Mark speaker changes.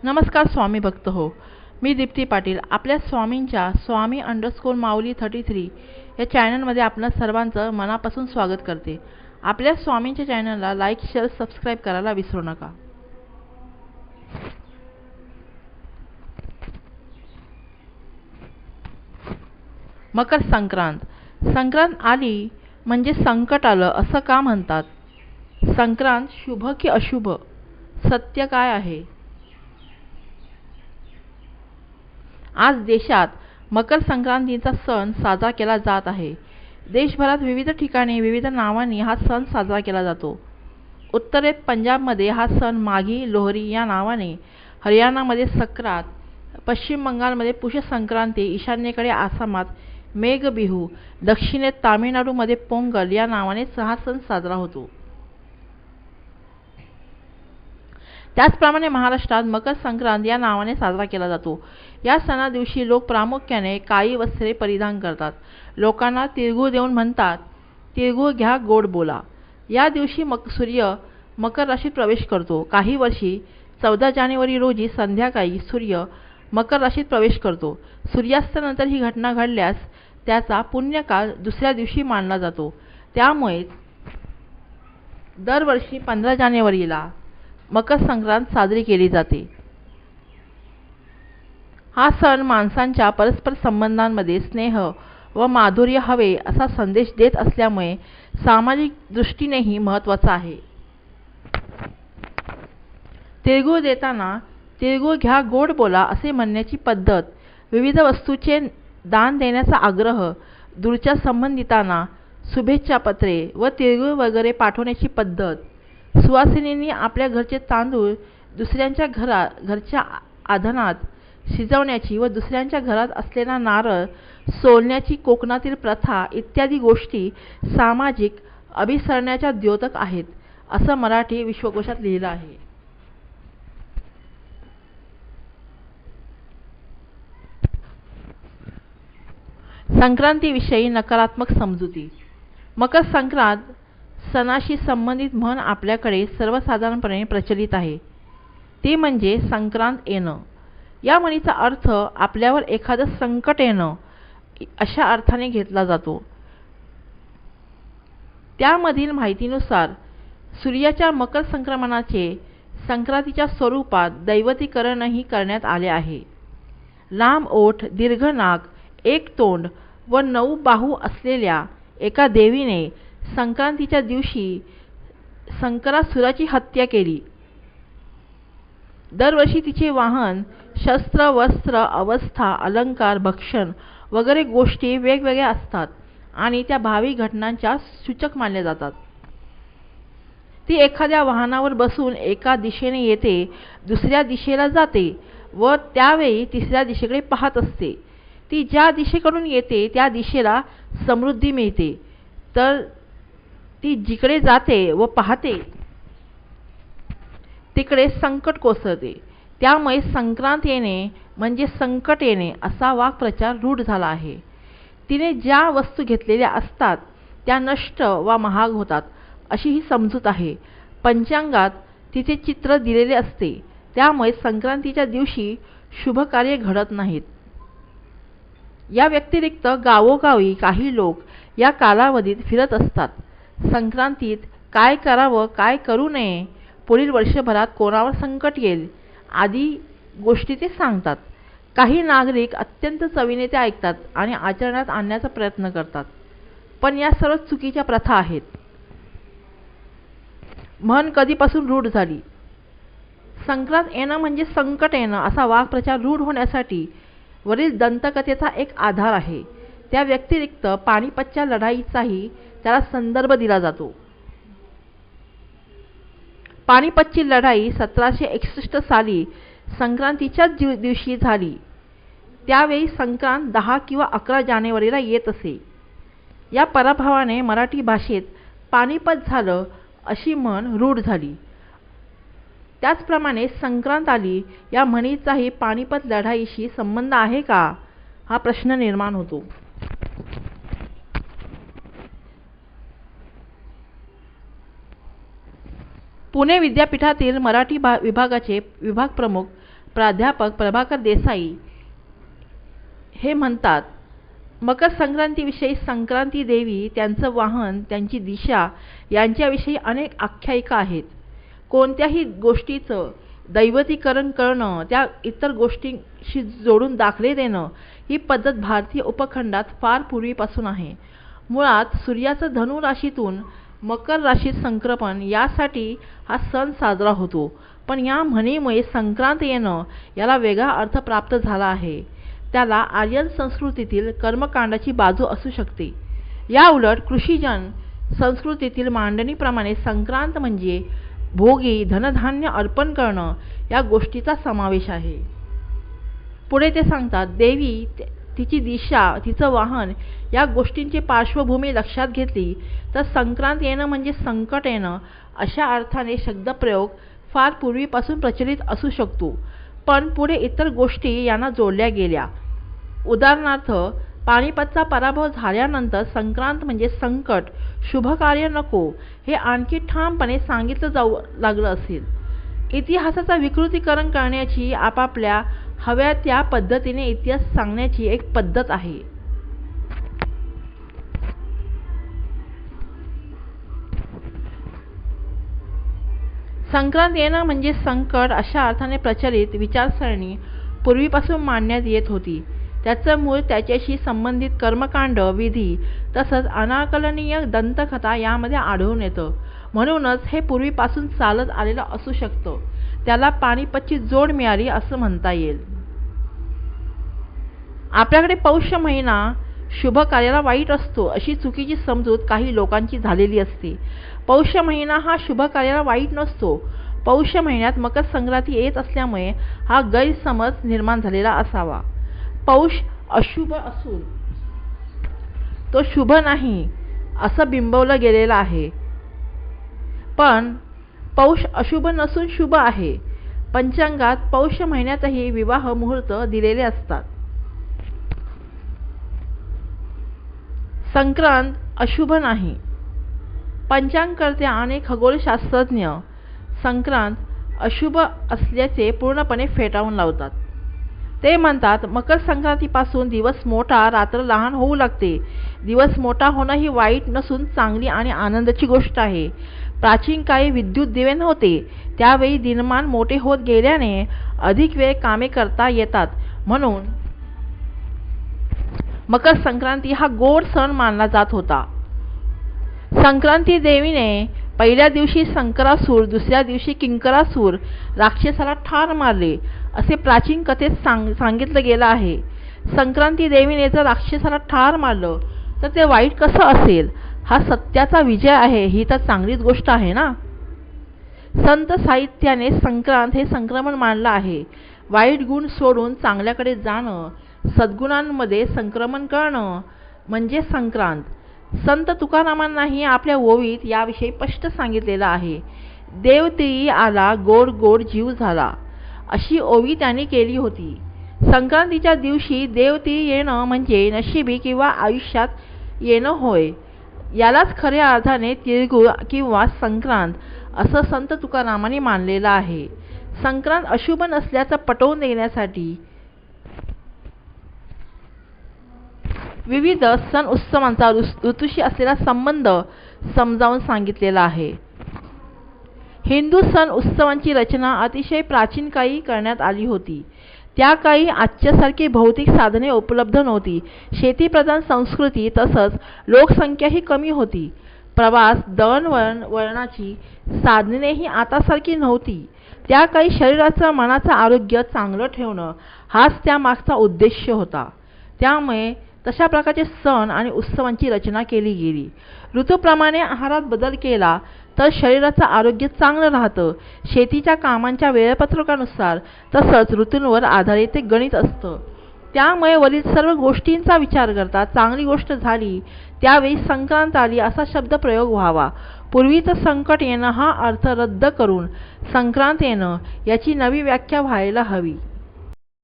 Speaker 1: नमस्कार स्वामी भक्त हो. मी दीप्ती पाटील आपल्या स्वामींच्या स्वामी_माऊली33 या चॅनलमध्ये आपणा सर्वांचं मनापासून स्वागत करते. आपल्या स्वामींच्या चॅनलला लाईक शेअर सबस्क्राईब करायला विसरू नका. मकर संक्रांत. संक्रांत आली म्हणजे संकट आलं असं का म्हणतात? संक्रांत शुभ की अशुभ? सत्य काय आहे? आज देशात मकर संक्रांतीचा सण साजरा केला जात आहे. देशभरात विविध ठिकाणी विविध नावांनी हा सण साजरा केला जातो. उत्तरेत पंजाबमध्ये हा सण माघी लोहरी या नावाने, हरियाणामध्ये सक्रात, पश्चिम बंगालमध्ये पुष संक्रांती, ईशान्येकडे आसामात मेघबिहू, दक्षिणेत तामिळनाडूमध्ये पोंगल या नावाने हा सण साजरा होतो. त्याचप्रमाणे महाराष्ट्रात मकर संक्रांत या नावाने साजरा केला जातो. या सणा दिवशी लोक प्रामुख्याने काळी वस्त्रे परिधान करतात. लोकांना तिळगुळ देऊन म्हणतात, तिळगुळ घ्या गोड बोला. या दिवशी सूर्य मकर राशीत प्रवेश करतो. काही वर्षी 14 जानेवारी रोजी संध्याकाळी सूर्य मकर राशीत प्रवेश करतो. सूर्यास्तानंतर ही घटना घडल्यास त्याचा पुण्यकाळ दुसऱ्या दिवशी मानला जातो. त्यामुळे दरवर्षी 15 जानेवारीला मकर संक्रांत साजरी केली जाते. हा सण माणसांच्या परस्पर संबंधांमध्ये स्नेह व माधुर्य हवे असा संदेश देत असल्यामुळे सामाजिक दृष्टीनेही महत्त्वाचा आहे. तिळगुळ देताना तिळगुळ घ्या गोड बोला असे म्हणण्याची पद्धत, विविध वस्तूचे दान देण्याचा आग्रह, दूरच्या संबंधितांना शुभेच्छा पत्रे व तिळगुळ वगैरे पाठवण्याची पद्धत, सुवासिनींनी आपल्या घरचे तांदूळ दुसऱ्यांच्या घरच्या आधनात शिजवण्याची व दुसऱ्यांच्या घरात असलेला नारळ सोलण्याची कोकणातील प्रथा इत्यादी गोष्टी सामाजिक अभिसरण्याच्या द्योतक आहेत असं मराठी विश्वकोशात लिहिलं आहे. संक्रांतीविषयी नकारात्मक समजुती. मकर संक्रांत सणाशी संबंधित म्हण आपल्याकडे सर्वसाधारणपणे प्रचलित आहे. ती म्हणजे संक्रांत येणं. या म्हणीचा अर्थ आपल्यावर एखादं संकट येणं अशा अर्थाने घेतला जातो. त्यामधील माहितीनुसार सूर्याच्या मकर संक्रमणाचे संक्रांतीच्या स्वरूपात दैवतीकरणही करण्यात आले आहे. लांब ओठ, दीर्घ नाक, एक तोंड व 9 बाहू असलेल्या एका देवीने संक्रांतीच्या दिवशी संकरासुराची हत्या केली. दरवर्षी तिचे वाहन, शस्त्र, वस्त्र, अवस्था, अलंकार, भक्षण वगैरे गोष्टी वेगवेगळ्या असतात आणि त्या भावी घटनांच्या सूचक मानल्या जातात. ती एखाद्या वाहनावर बसून एका दिशेने येते, दुसऱ्या दिशेला जाते व त्यावेळी तिसऱ्या दिशेकडे पाहत असते. ती ज्या दिशेकडून येते त्या दिशेला समृद्धी मिळते, तर ती जिकडे जाते व पाहते तिकडे संकट कोसळते. त्यामुळे संक्रांत येणे म्हणजे संकट येणे असा वाक्प्रचार रूढ झाला आहे. तिने ज्या वस्तू घेतलेल्या असतात त्या नष्ट वा महाग होतात अशी ही समजूत आहे. पंचांगात तिचे चित्र दिलेले असते. त्यामुळे संक्रांतीच्या दिवशी शुभ कार्य घडत नाहीत. या व्यतिरिक्त गावोगावी काही लोक या कालावधीत फिरत असतात. संक्रांतीत काय करावं, काय करू नये, पुढील वर्षभरात कोणावर संकट येईल आदी गोष्टी ते सांगतात. काही नागरिक अत्यंत चवीने ते ऐकतात आणि आचरणात आणण्याचा प्रयत्न करतात. पण या सर्व चुकीच्या प्रथा आहेत. म्हण कधीपासून रूढ झाली. संक्रांत येणं म्हणजे संकट येणं असा वाक्प्रचार रूढ होण्यासाठी वरील दंतकथेचा एक आधार आहे. त्या व्यतिरिक्त पानिपतच्या लढाईचाही त्याला संदर्भ दिला जातो. पानिपतची लढाई 1761 साली संक्रांतीच्याच दिवशी झाली. त्यावेळी संक्रांत 10 किंवा 11 जानेवारीला येत असे. या पराभवाने मराठी भाषेत पानिपत झालं अशी म्हण रूढ झाली. त्याचप्रमाणे संक्रांत आली या म्हणीचाही पानिपत लढाईशी संबंध आहे का, हा प्रश्न निर्माण होतो. पुणे विद्यापीठातील मराठी विभागाचे विभाग प्रमुख प्राध्यापक प्रभाकर देसाई हे म्हणतात, मकर संक्रांतीविषयी संक्रांती देवी, त्यांचं वाहन, त्यांची दिशा यांच्याविषयी अनेक आख्यायिका आहेत. कोणत्याही गोष्टीचं दैवतीकरण करणं, त्या इतर गोष्टींशी जोडून दाखले देणं ही पद्धत भारतीय उपखंडात फार पूर्वीपासून आहे. मुळात सूर्याचं धनु राशीतून मकर राशीत संक्रमण यासाठी हा सण साजरा होतो. पण या म्हणीमुळे संक्रांत येणं याला वेगळा अर्थ प्राप्त झाला आहे. त्याला आर्यन संस्कृतीतील कर्मकांडाची बाजू असू शकते. या उलट कृषीजन संस्कृतीतील मांडणीप्रमाणे संक्रांत म्हणजे भोगी धनधान्य अर्पण करणं या गोष्टीचा समावेश आहे. पुढे ते सांगतात, देवी, तिची दिशा, तिचं वाहन या गोष्टींची पार्श्वभूमी लक्षात घेतली तर संक्रांत येणं म्हणजे संकट येणं अशा अर्थाने शब्दप्रयोग फार पूर्वीपासून प्रचलित असू शकतो. पण पुढे इतर गोष्टी यांना जोडल्या गेल्या. उदाहरणार्थ, पानिपतचा पराभव झाल्यानंतर संक्रांत म्हणजे संकट, शुभकार्य नको हे आणखी ठामपणे सांगितलं जाऊ लागलं असेल. इतिहासाचं विकृतीकरण करण्याची, आपापल्या हव्या त्या पद्धतीने इतिहास सांगण्याची एक पद्धत आहे. संक्रांत येणं म्हणजे संकट अशा अर्थाने प्रचलित विचारसरणी पूर्वीपासून मांडण्यात येत होती. त्याचं मूळ त्याच्याशी संबंधित कर्मकांड, विधी तसंच अनाकलनीय दंतकथा यामध्ये आढळून येतं. म्हणूनच हे पूर्वीपासून चालत आलेलं असू शकतं. त्याला पानिपतची जोड मिळाली असं म्हणता येईल. आपल्याकडे पौष महिना शुभ कार्याला वाईट असतो अशी चुकीची समजूत काही लोकांची झालेली असते. पौष महिना हा शुभ कार्याला वाईट नसतो. पौष महिन्यात मकर संक्रांती येत असल्यामुळे हा गैरसमज निर्माण झालेला असावा. पौष अशुभ असून तो शुभ नाही असं बिंबवलं गेलेलं आहे. पण पौष अशुभ नसून शुभ आहे. पंचांगात पौष महिन्यातही विवाह मुहूर्त दिलेले असतात. संक्रांत अशुभ नाही. पंचांगकर्ते आणि खगोलशास्त्रज्ञ संक्रांत अशुभ असल्याचे पूर्णपणे फेटाळून लावतात. ते म्हणतात, मकर संक्रांतीपासून दिवस मोठा, रात्र लहान होऊ लागते. दिवस मोठा होणं ही वाईट नसून चांगली आणि आनंदाची गोष्ट आहे. प्राचीन काळी विद्युत दिवे नव्हते. त्यावेळी दिनमान मोठे होत गेल्याने अधिक वेळ कामे करता येतात. म्हणून मकर संक्रांती हा गोड सण मानला जात होता. संक्रांती देवीने पहिल्या दिवशी संकरासूर, दुसऱ्या दिवशी किंकरासूर राक्षसाला ठार मारले असे प्राचीन कथेत सांगितलं गेलं आहे. संक्रांती देवीने जर राक्षसाला ठार मारलं तर ते वाईट कसं असेल? हा सत्याचा विजय आहे, ही तर चांगलीच गोष्ट आहे ना. संत साहित्याने संक्रांत हे संक्रमण मानलं आहे. वाईट गुण सोडून चांगल्याकडे जाणं, सद्गुणांमध्ये संक्रमण करणं म्हणजे संक्रांत. संत तुकारामांनाही आपल्या ओवीत याविषयी स्पष्ट सांगितलेलं आहे. देव तिळी आला, गोड गोड जीव झाला अशी ओवी त्यांनी केली होती. संक्रांतीच्या दिवशी देव तिळी येणं म्हणजे नशिबी किंवा आयुष्यात येणं होय. यालाच खऱ्या अर्थाने तिळगुळ किंवा संक्रांत असं संत तुकारामांनी मानलेलं आहे. संक्रांत अशुभ नसल्याचं पटवून देण्यासाठी विविध सण उत्सवांचा ऋतूशी असलेला संबंध समजावून सांगितलेला आहे. हिंदू सण उत्सवांची रचना अतिशय प्राचीन काळी करण्यात आली होती. त्या काळी आजच्यासारखी भौतिक साधने उपलब्ध नव्हती. शेतीप्रधान संस्कृती तसंच लोकसंख्याही कमी होती. प्रवास, दळणवळणाची साधनेही आतासारखी नव्हती. त्या काळी शरीराचं, मनाचं आरोग्य चांगलं ठेवणं हाच त्यामागचा उद्देश होता. त्यामुळे तशा प्रकारचे सण आणि उत्सवांची रचना केली गेली. ऋतूप्रमाणे आहारात बदल केला तर शरीराचं आरोग्य चांगलं राहतं. शेतीच्या कामांच्या वेळापत्रकानुसार तसंच ऋतूंवर आधारित ते गणित असतं. त्यामुळे वरील सर्व गोष्टींचा विचार करता चांगली गोष्ट झाली त्यावेळी संक्रांत आली असा शब्दप्रयोग व्हावा. पूर्वीचं संकट येणं हा अर्थ रद्द करून संक्रांत येणं याची नवी व्याख्या व्हायला हवी.